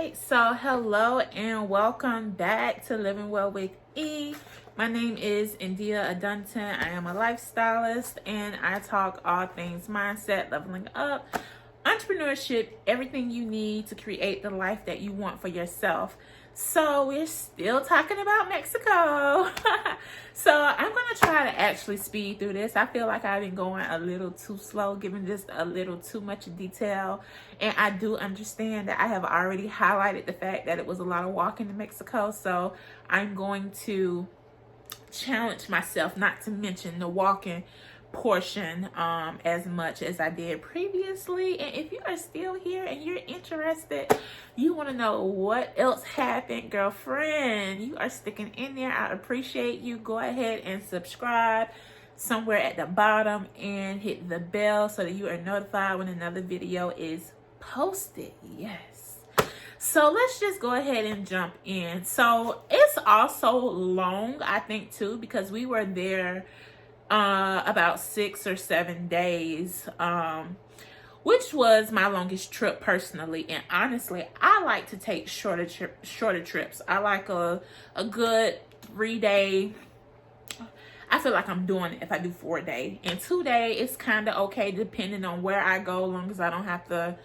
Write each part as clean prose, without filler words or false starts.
right, so hello and welcome back to Living Well with E. My name is India Adunton. I am a lifestylist and I talk all things mindset, leveling up, entrepreneurship, everything you need to create the life that you want for yourself. So we're still talking about Mexico. So I'm going to try to actually speed through this. I feel like I've been going a little too slow, giving just a little too much detail. And I do understand that I have already highlighted the fact that it was a lot of walking in Mexico. So I'm going to challenge myself not to mention the walking portion as much as I did previously. And if you are still here and you're interested, you want to know what else happened, girlfriend, you are sticking in there, I appreciate you. Go ahead and subscribe somewhere at the bottom and hit the bell so that you are notified when another video is posted. Yes, so let's just go ahead and jump in. So it's also long, I think, too, because we were there about 6 or 7 days, which was my longest trip personally. And honestly, I like to take shorter trips. I like a good 3-day. I feel like I'm doing it if I do 4-day. And 2-day is kind of okay depending on where I go, as long as I don't have to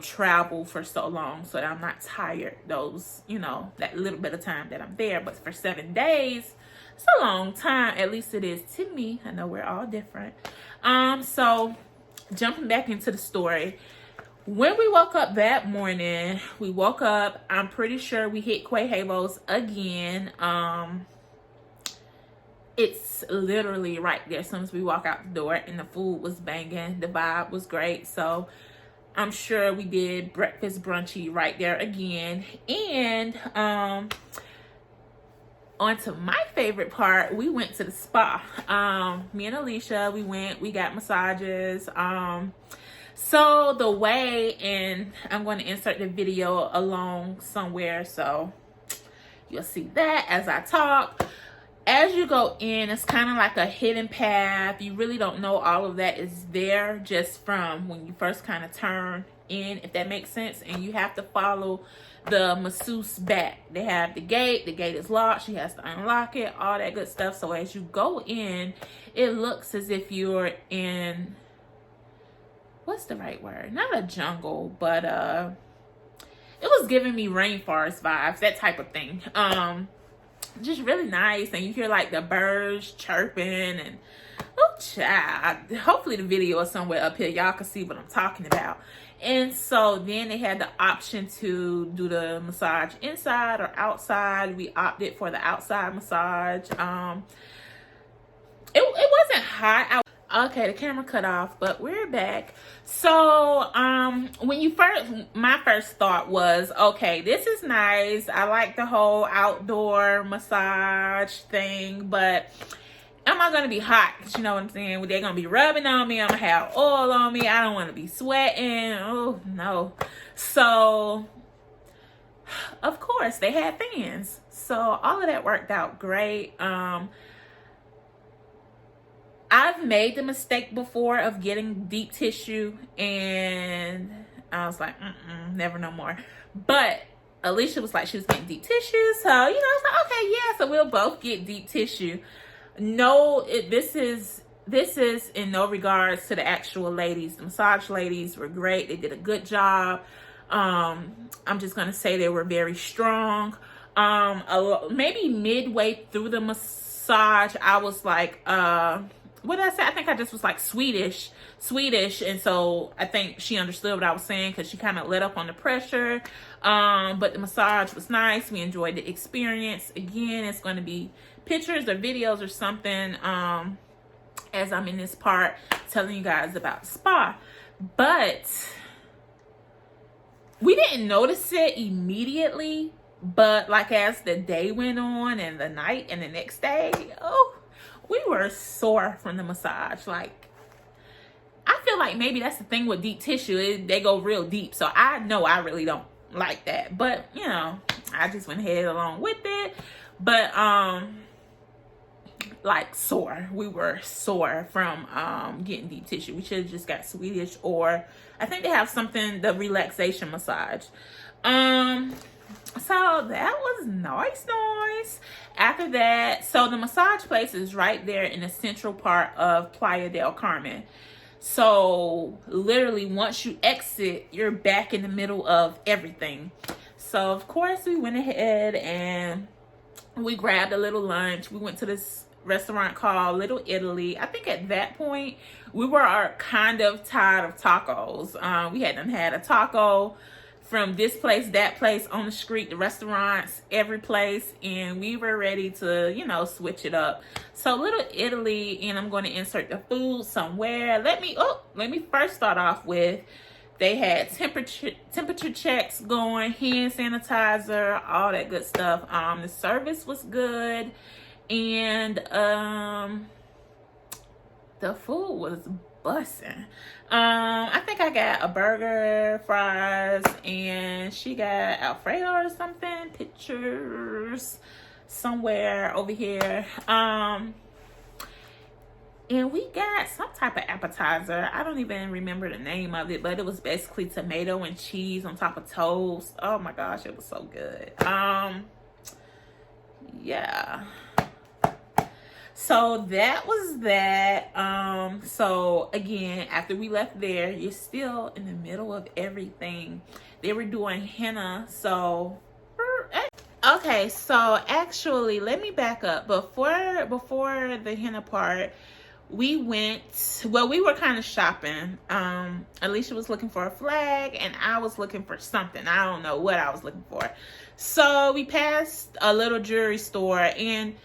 travel for so long so that I'm not tired those, that little bit of time that I'm there. But for 7 days, it's a long time. At least it is to me. I know we're all different. So jumping back into the story, when we woke up that morning, I'm pretty sure we hit Quejevos again. It's literally right there as soon as we walk out the door, and the food was banging. The vibe was great. So I'm sure we did breakfast brunchy right there again. And on to my favorite part, we went to the spa. Me and Alicia, we got massages. So the way, and I'm going to insert the video along somewhere so you'll see that as I talk. As you go in, it's kind of like a hidden path. You really don't know all of that is there just from when you first kind of turn in, if that makes sense. And you have to follow the masseuse back. They have the gate is locked, she has to unlock it, all that good stuff. So as you go in, it looks as if you're in, what's the right word, not a jungle, but it was giving me rainforest vibes, that type of thing. Just really nice. And you hear like the birds chirping, and oh child, hopefully the video is somewhere up here, y'all can see what I'm talking about. And so then they had the option to do the massage inside or outside. We opted for the outside massage. It wasn't hot out. Okay, the camera cut off, but we're back. So my first thought was, okay, this is nice. I like the whole outdoor massage thing, but am I going to be hot? You know what I'm saying? They're going to be rubbing on me. I'm going to have oil on me. I don't want to be sweating. Oh, no. So, of course, they had fans. So, all of that worked out great. I've made the mistake before of getting deep tissue, and I was like, never no more. But Alicia was like, she was getting deep tissue. So, I was like, okay, yeah, so we'll both get deep tissue. No, this is in no regards to the actual ladies. The massage ladies were great. They did a good job. I'm just going to say they were very strong. Maybe midway through the massage, I was like, what did I say? I think I just was like Swedish. And so I think she understood what I was saying because she kind of let up on the pressure. But the massage was nice. We enjoyed the experience. Again, it's going to be pictures or videos or something as I'm in this part telling you guys about the spa. But we didn't notice it immediately. But like as the day went on and the night and the next day, we were sore from the massage. Like, I feel like maybe that's the thing with deep tissue. They go real deep. So I know I really don't like that. But, I just went ahead along with it. But like sore. We were sore from getting deep tissue. We should have just got Swedish, or I think they have something, the relaxation massage. So that was nice. After that, so the massage place is right there in the central part of Playa del Carmen. So literally once you exit, you're back in the middle of everything. So of course we went ahead and we grabbed a little lunch. We went to this restaurant called Little Italy. I think at that point we were kind of tired of tacos. We hadn't had a taco from this place, that place, on the street, the restaurants, every place, and we were ready to, you know, switch it up. So Little Italy, and I'm going to insert the food somewhere. Let me first start off with, they had temperature checks going, hand sanitizer, all that good stuff. The service was good, and the food was bussin'. I think I got a burger, fries, and she got Alfredo or something. Pictures somewhere over here. And we got some type of appetizer. I don't even remember the name of it, but it was basically tomato and cheese on top of toast. Oh my gosh, it was so good. Yeah. So that was that. So again, after we left there, you're still in the middle of everything. They were doing henna. So okay, so actually let me back up. Before the henna part, we were kind of shopping. Alicia was looking for a flag and I was looking for something. I don't know what I was looking for. So we passed a little jewelry store and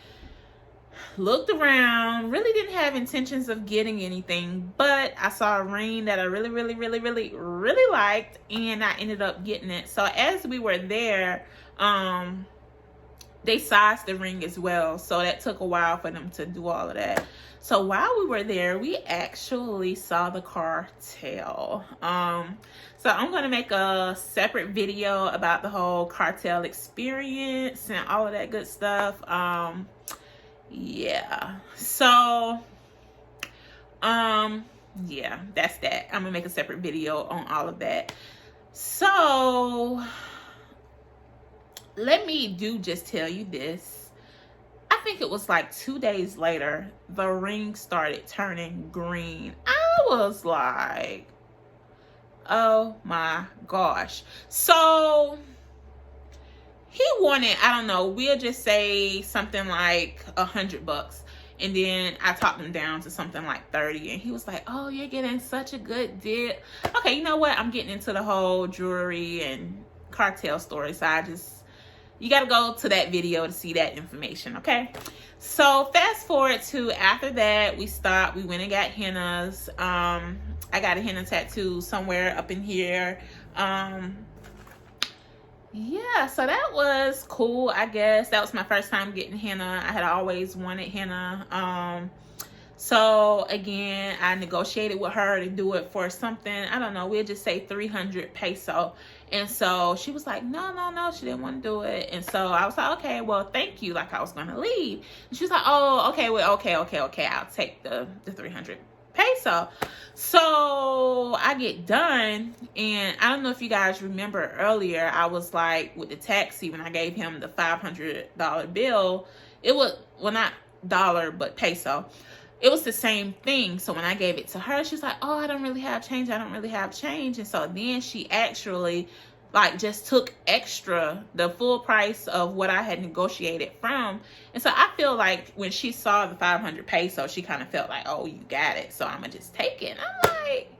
looked around. Really didn't have intentions of getting anything, but I saw a ring that I really liked, and I ended up getting it. So as we were there, they sized the ring as well, so that took a while for them to do all of that. So while we were there, we actually saw the cartel. So I'm going to make a separate video about the whole cartel experience and all of that good stuff. Yeah, so yeah, that's that. I'm gonna make a separate video on all of that. So let me just tell you this. I think it was like 2 days later, the ring started turning green. I was like, oh my gosh. So he wanted, I don't know, we'll just say something like $100. And then I talked him down to something like 30. And he was like, oh, you're getting such a good deal. Okay, you know what? I'm getting into the whole jewelry and cartel story. So you got to go to that video to see that information, okay? So fast forward to after that, we stopped. We went and got hennas. I got a henna tattoo somewhere up in here. Yeah, so that was cool, I guess. That was my first time getting henna. I had always wanted henna. So again, I negotiated with her to do it for something, I don't know, we'll just say 300 peso. And so she was like, no, she didn't want to do it. And so I was like, okay, well, thank you. Like I was going to leave. And she was like, oh, okay, well, okay. I'll take the 300 peso. So I get done, and I don't know if you guys remember earlier, I was like with the taxi when I gave him the $500 bill. It was, well, not dollar, but peso. It was the same thing. So when I gave it to her, she was like, oh, I don't really have change. And so then she actually like just took extra, the full price of what I had negotiated from. And so I feel like when she saw the 500 pesos, she kind of felt like, oh, you got it, so I'm gonna just take it. And I'm like,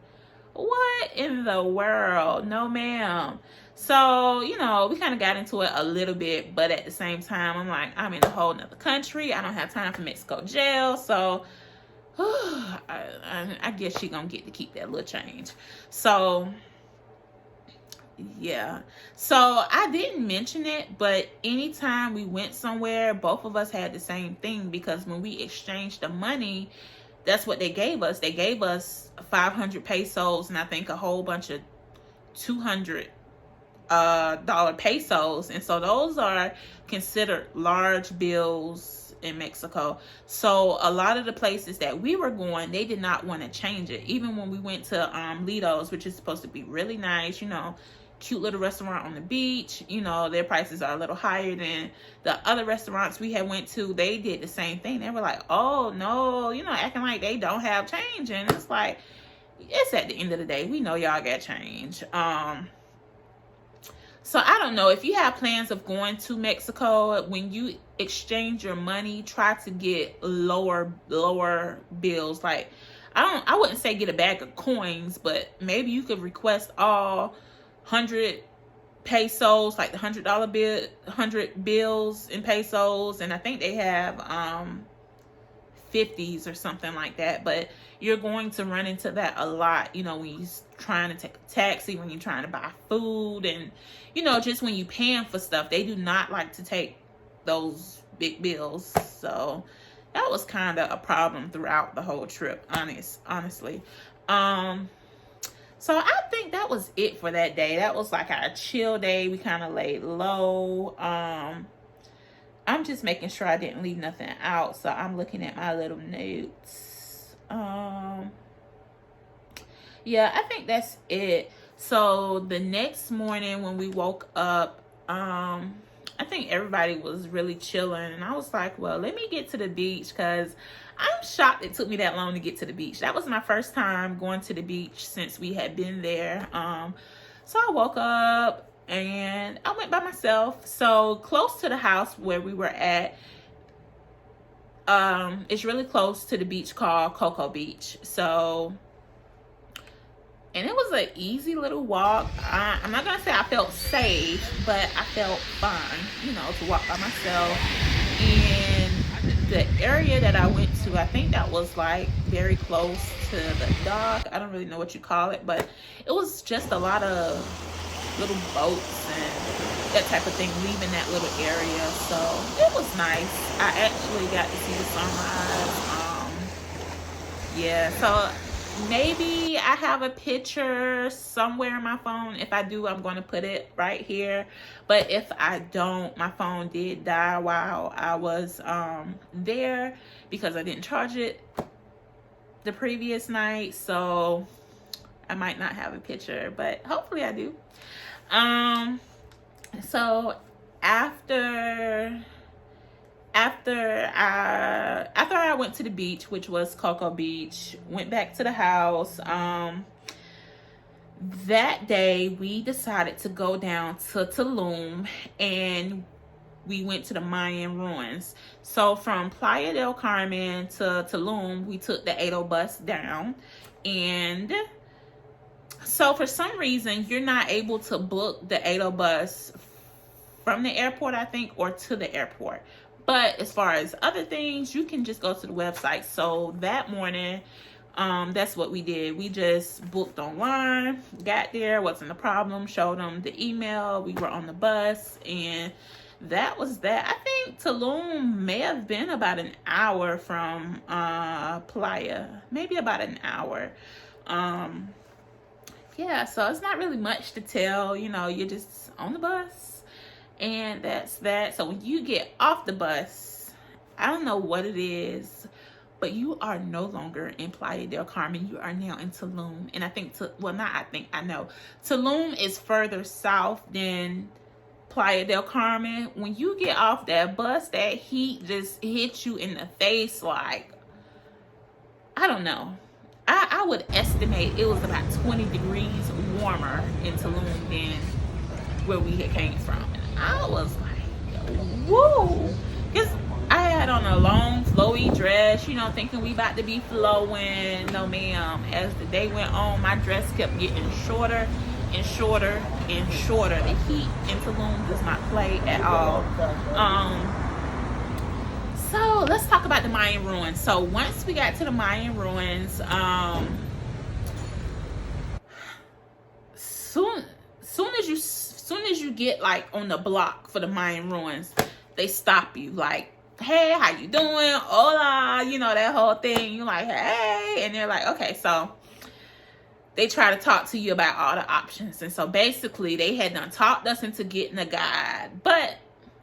what in the world? No, ma'am. So, you know, we kind of got into it a little bit, but at the same time, I'm like, I'm in a whole nother country. I don't have time for Mexico jail. So I guess she gonna get to keep that little change. So yeah, so I didn't mention it, but anytime we went somewhere, both of us had the same thing, because when we exchanged the money, that's what they gave us. They gave us 500 pesos and I think a whole bunch of $200 dollar pesos. And so those are considered large bills in Mexico. So a lot of the places that we were going, they did not want to change it. Even when we went to Lido's, which is supposed to be really nice, you know, cute little restaurant on the beach, you know, their prices are a little higher than the other restaurants we had went to. They did the same thing. They were like, oh no, you know, acting like they don't have change. And it's like, it's at the end of the day, we know y'all got change. So I don't know, if you have plans of going to Mexico, when you exchange your money, try to get lower bills. Like, I wouldn't say get a bag of coins, but maybe you could request all 100 pesos, like the $100 bill, 100 bills in pesos, and I think they have 50s or something like that. But you're going to run into that a lot, you know, when you're trying to take a taxi, when you're trying to buy food, and, you know, just when you're paying for stuff. They do not like to take those big bills. So that was kind of a problem throughout the whole trip, honestly. So I think that was it for that day. That was like our chill day. We kind of laid low. I'm just making sure I didn't leave nothing out. So I'm looking at my little notes. Yeah, I think that's it. So the next morning when we woke up, I think everybody was really chilling. And I was like, well, let me get to the beach, because I'm shocked it took me that long to get to the beach. That was my first time going to the beach since we had been there. So I woke up and I went by myself. So close to the house where we were at, it's really close to the beach called Cocoa Beach. So, and it was an easy little walk. I'm not gonna say I felt safe, but I felt fine, you know, to walk by myself. And the area that I went to, I think that was like very close to the dock. I don't really know what you call it, but it was just a lot of little boats and that type of thing leaving that little area. So it was nice. I actually got to see the sunrise. Yeah, so maybe I have a picture somewhere in my phone. If I do, I'm going to put it right here. But if I don't, my phone did die while I was there, because I didn't charge it the previous night. So I might not have a picture, but hopefully I do. So after I went to the beach, which was Cocoa Beach, went back to the house. That day we decided to go down to Tulum, and we went to the Mayan Ruins. So from Playa del Carmen to Tulum, we took the 80 bus down. And so for some reason, you're not able to book the 80 bus from the airport, I think, or to the airport. But as far as other things, you can just go to the website. So that morning, that's what we did. We just booked online, got there, wasn't a problem, showed them the email, we were on the bus, and that was that. I think Tulum may have been about an hour from Playa, maybe about an hour. Yeah, so it's not really much to tell, you know, you're just on the bus, and that's that. So when you get off the bus, I don't know what it is, but you are no longer in Playa del Carmen. You are now in Tulum. And I think, I know. Tulum is further south than Playa del Carmen. When you get off that bus, that heat just hits you in the face like, I don't know. I would estimate it was about 20 degrees warmer in Tulum than where we had came from. And I was like, whoa. Because I had on a long flowy dress, you know, thinking we about to be flowing. No ma'am. As the day went on, my dress kept getting shorter and shorter and shorter. The heat in Tulum does not play at all. So let's talk about the Mayan Ruins. So once we got to the Mayan Ruins, soon as you get like on the block for the Mayan Ruins, they stop you like, hey, how you doing? Hola, you know, that whole thing. You're like, hey, and they're like, okay. So they try to talk to you about all the options. And so basically they had talked us into getting a guide, but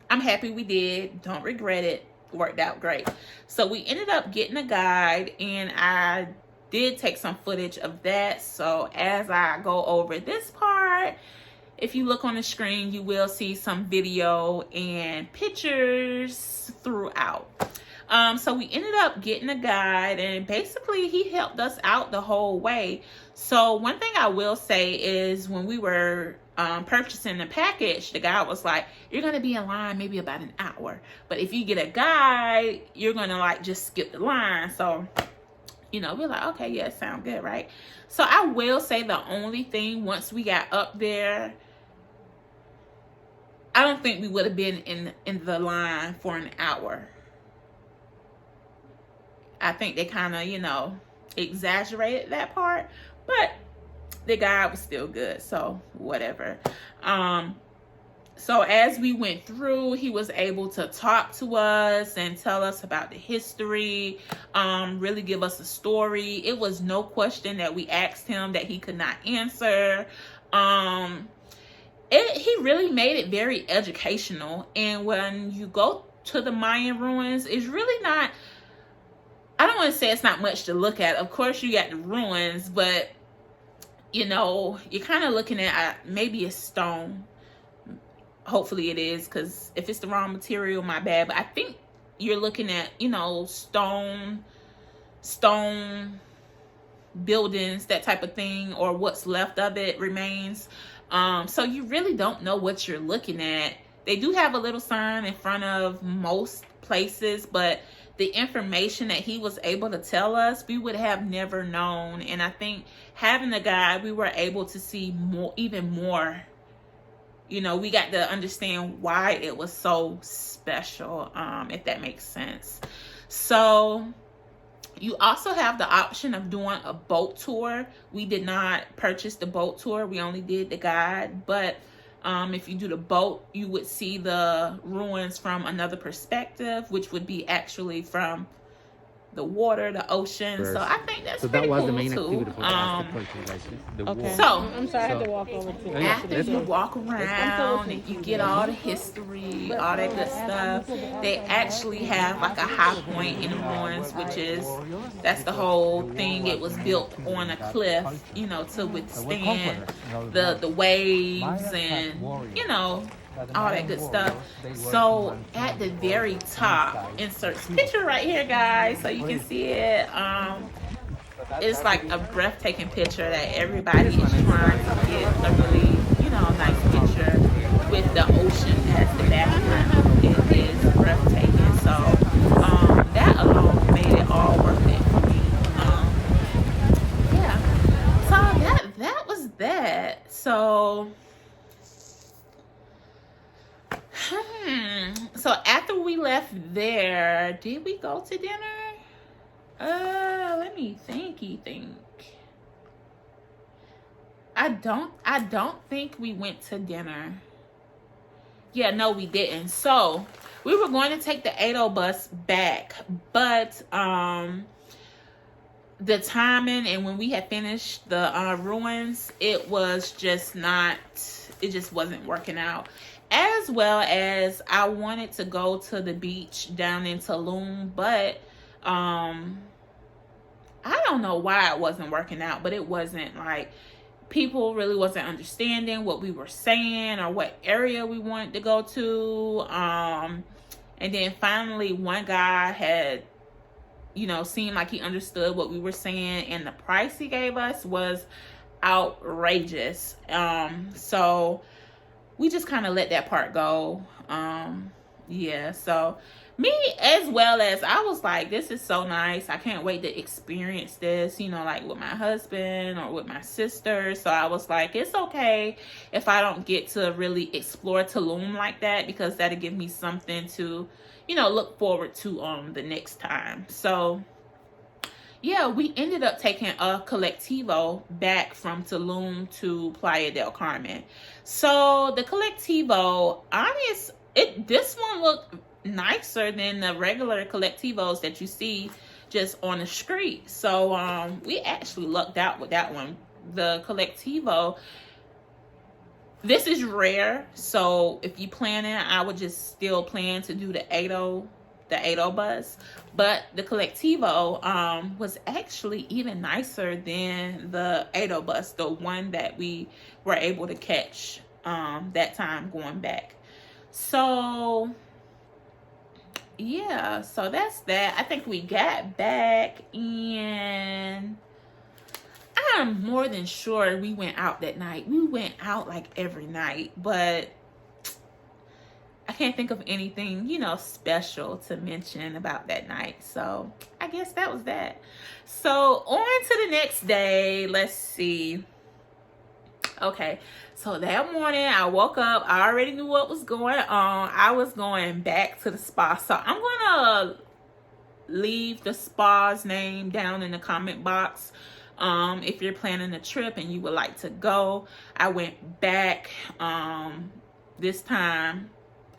I'm happy we did. Don't regret it. worked out great. So we ended up getting a guide, and I did take some footage of that. So as I go over this part, if you look on the screen, you will see some video and pictures throughout. So we ended up getting a guide, and basically he helped us out the whole way. So one thing I will say is when we were purchasing the package, the guy was like, you're going to be in line maybe about an hour. But if you get a guide, you're going to like just skip the line. So, you know, we're like, okay, yeah, sound good, right? So I will say the only thing, once we got up there, I don't think we would have been in the line for an hour. I think they kind of, you know, exaggerated that part, but the guide was still good, so whatever. So as we went through, he was able to talk to us and tell us about the history, really give us a story. It was no question that we asked him that he could not answer. He really made it very educational. And when you go to the Mayan ruins, it's really not, I don't want to say it's not much to look at. Of course, you got the ruins, but, you know, you're kind of looking at maybe a stone. Hopefully it is, because if it's the wrong material, my bad. But I think you're looking at, you know, stone buildings, that type of thing, or what's left of it remains. So you really don't know what you're looking at. They do have a little sign in front of most places, but the information that he was able to tell us, we would have never known. And I think having the guide, we were able to see more, even more. You know, we got to understand why it was so special, if that makes sense. So you also have the option of doing a boat tour. We did not purchase the boat tour. We only did the guide. But if you do the boat, you would see the ruins from another perspective, which would be actually from the water, the ocean. First. So I think that's pretty cool, too. So that was the main activity for the okay. So I'm sorry, I have to walk over to after you walk around and you get all the history, all that good stuff, they actually have like a high point in the ruins, which is, that's the whole thing. It was built on a cliff, you know, to withstand the waves and, you know, all that good stuff. So at the very top, inserts picture right here, guys, so you can see it. It's like a breathtaking picture that everybody is trying to get a really, you know, nice picture with the ocean as the background. It is breathtaking. So that alone made it all worth it for me. Yeah. So that was that. So so after we left there, did we go to dinner? Let me think. I don't think we went to dinner. Yeah, no, we didn't. So we were going to take the 8:00 bus back, but the timing and when we had finished the ruins, it just wasn't working out. As well as I wanted to go to the beach down in Tulum, but I don't know why it wasn't working out, but it wasn't, like, people really wasn't understanding what we were saying or what area we wanted to go to. And then finally one guy had, you know, seemed like he understood what we were saying, and the price he gave us was outrageous. So we just kind of let that part go. Yeah, so me, as well as I was like, this is so nice. I can't wait to experience this, you know, like with my husband or with my sister. So I was like, it's okay if I don't get to really explore Tulum like that, because that'll give me something to, you know, look forward to the next time. So yeah, we ended up taking a Colectivo back from Tulum to Playa del Carmen. So the Colectivo, this one looked nicer than the regular Colectivos that you see just on the street. So we actually lucked out with that one. The Colectivo, this is rare, so if you plan it, I would just still plan to do the 8:00 the 80 bus, but the Colectivo was actually even nicer than the 80 bus, the one that we were able to catch that time going back. So yeah, so that's that. I think we got back, and I'm more than sure we went out that night. We went out like every night, but I can't think of anything, you know, special to mention about that night. So I guess that was that. So on to the next day. Let's see. Okay, so that morning I woke up. I already knew what was going on. I was going back to the spa. So I'm going to leave the spa's name down in the comment box. If you're planning a trip and you would like to go. I went back this time.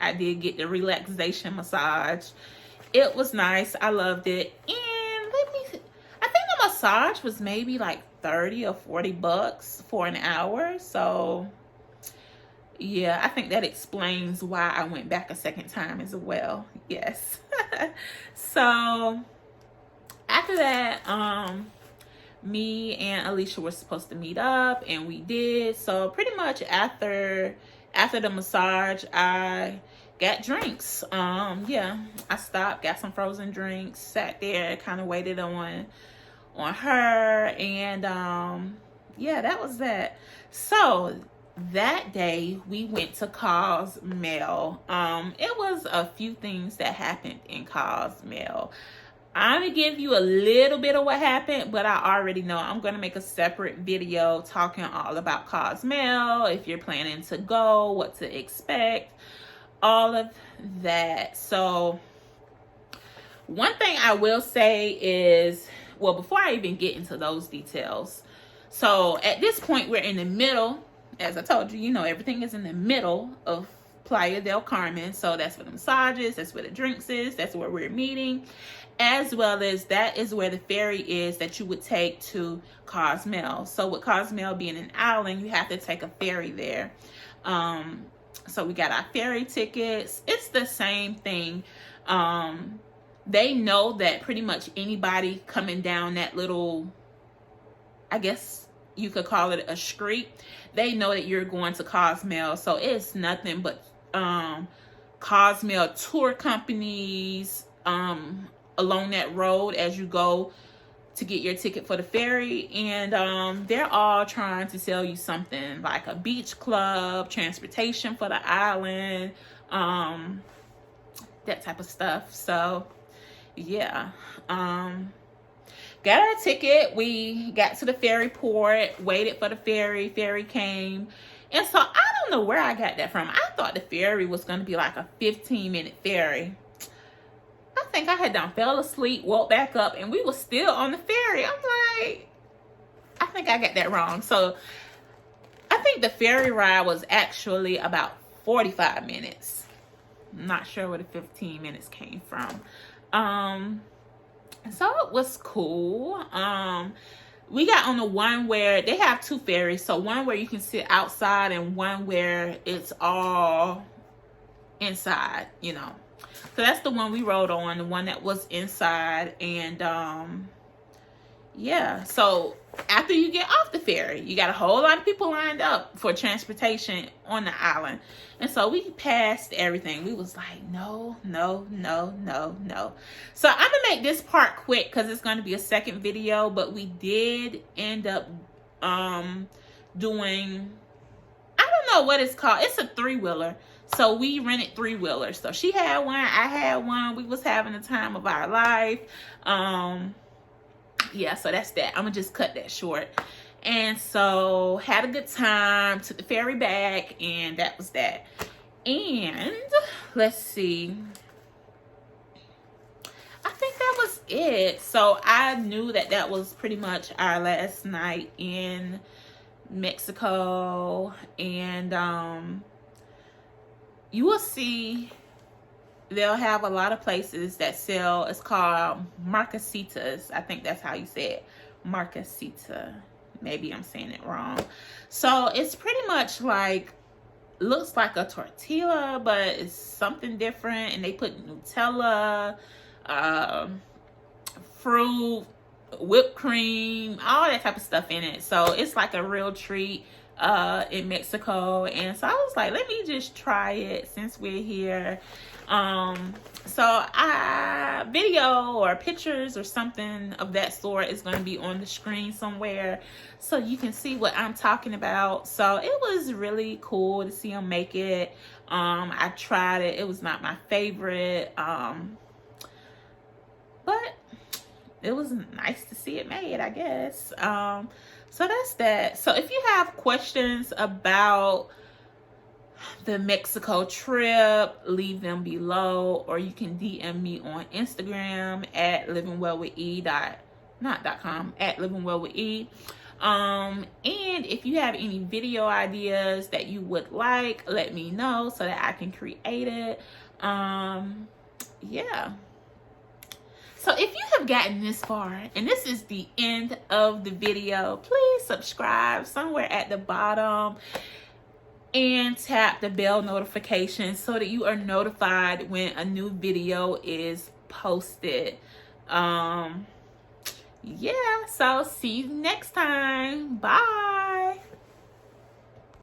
I did get the relaxation massage. It was nice. I loved it. And I think the massage was maybe like 30 or 40 bucks for an hour. So yeah, I think that explains why I went back a second time as well. Yes. So after that, me and Alicia were supposed to meet up, and we did. So pretty much after the massage, I got drinks. Yeah, I stopped, got some frozen drinks, sat there, kind of waited on her, and yeah, that was that. So that day we went to Cozumel. It was a few things that happened in Cozumel. I'm gonna give you a little bit of what happened, but I already know I'm gonna make a separate video talking all about Cozumel, if you're planning to go, what to expect, all of that. So one thing I will say is, well, before I even get into those details, so at this point we're in the middle, as I told you, you know, everything is in the middle of Playa del Carmen. So that's where the massages, that's where the drinks is, that's where we're meeting, as well as that is where the ferry is that you would take to Cozumel. So with Cozumel being an island, you have to take a ferry there. So we got our ferry tickets. It's the same thing. They know that pretty much anybody coming down that little, I guess you could call it a street, they know that you're going to Cozumel. So it's nothing but Cozumel tour companies along that road as you go to get your ticket for the ferry, and they're all trying to sell you something like a beach club, transportation for the island, that type of stuff. So yeah, got our ticket, we got to the ferry port, waited for the ferry came, and so I don't know where I got that from. I thought the ferry was going to be like a 15-minute ferry. I think I had done fell asleep, woke back up, and we were still on the ferry. I'm like, I think I got that wrong. So I think the ferry ride was actually about 45 minutes. I'm not sure where the 15 minutes came from. So it was cool. We got on the one where they have two ferries. So one where you can sit outside and one where it's all inside, you know. So that's the one we rode on, the one that was inside. And yeah, so after you get off the ferry, you got a whole lot of people lined up for transportation on the island. And so we passed everything. We was like, no. So I'm gonna make this part quick because it's going to be a second video, but we did end up doing, I don't know what it's called. It's a 3-wheeler. So we rented 3-wheelers. So she had one, I had one. We was having the time of our life. Yeah, so that's that. I'm gonna just cut that short. And so had a good time, took the ferry back, and that was that. And let's see, I think that was it. So I knew that that was pretty much our last night in Mexico. And you will see they'll have a lot of places that sell, it's called marcasitas. I think that's how you say it, marcasita. Maybe I'm saying it wrong. So it's pretty much like looks like a tortilla, but it's something different. And they put Nutella, fruit, whipped cream, all that type of stuff in it. So it's like a real treat in Mexico. And so I was like, let me just try it since we're here. So video or pictures or something of that sort is going to be on the screen somewhere so you can see what I'm talking about. So it was really cool to see them make it. I tried it. It was not my favorite, but it was nice to see it made, I guess. So that's that. So if you have questions about the Mexico trip, leave them below, or you can DM me on Instagram at livingwellwithe. Not.com, at livingwellwithe. And if you have any video ideas that you would like, let me know so that I can create it. Yeah. So if you have gotten this far and this is the end of the video, please subscribe somewhere at the bottom and tap the bell notification so that you are notified when a new video is posted. Yeah, so see you next time. Bye.